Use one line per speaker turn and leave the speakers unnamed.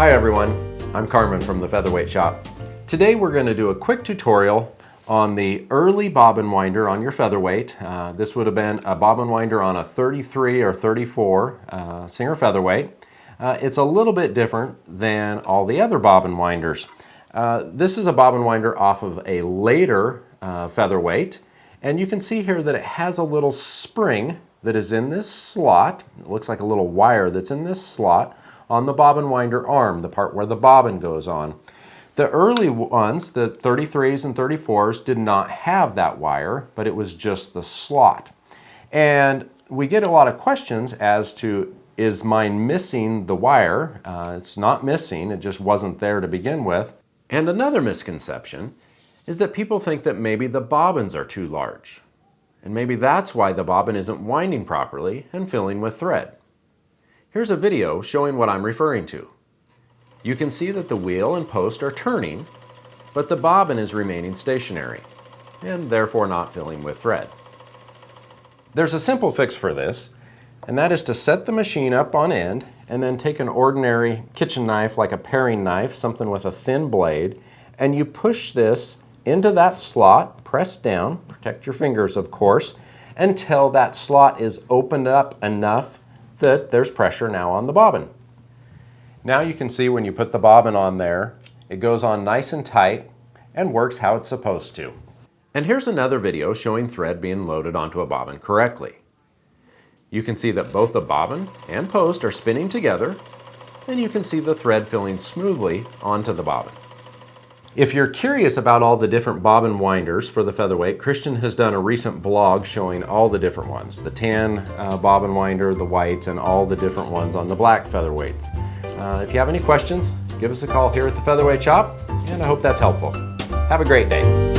Hi everyone, I'm Carmen from the Featherweight Shop. Today we're going to do a quick tutorial on the early bobbin winder on your featherweight. This would have been a bobbin winder on a 33 or 34 Singer Featherweight. It's a little bit different than all the other bobbin winders. This is a bobbin winder off of a later featherweight, and you can see here that it has a little spring that is in this slot. It looks like a little wire that's in this slot on the bobbin winder arm, the part where the bobbin goes on. The early ones, the 33s and 34s, did not have that wire, but it was just the slot. And we get a lot of questions as to, is mine missing the wire? It's not missing, it just wasn't there to begin with. And another misconception is that people think that maybe the bobbins are too large. And maybe that's why the bobbin isn't winding properly and filling with thread. Here's a video showing what I'm referring to. You can see that the wheel and post are turning, but the bobbin is remaining stationary, and therefore not filling with thread. There's a simple fix for this, and that is to set the machine up on end and then take an ordinary kitchen knife, like a paring knife, something with a thin blade, and you push this into that slot, press down, protect your fingers of course, until that slot is opened up enough that there's pressure now on the bobbin. Now you can see when you put the bobbin on there, it goes on nice and tight and works how it's supposed to. And here's another video showing thread being loaded onto a bobbin correctly. You can see that both the bobbin and post are spinning together, and you can see the thread filling smoothly onto the bobbin. If you're curious about all the different bobbin winders for the featherweight, Christian has done a recent blog showing all the different ones. The tan bobbin winder, the white, and all the different ones on the black featherweights. If you have any questions, give us a call here at the Featherweight Shop, and I hope that's helpful. Have a great day.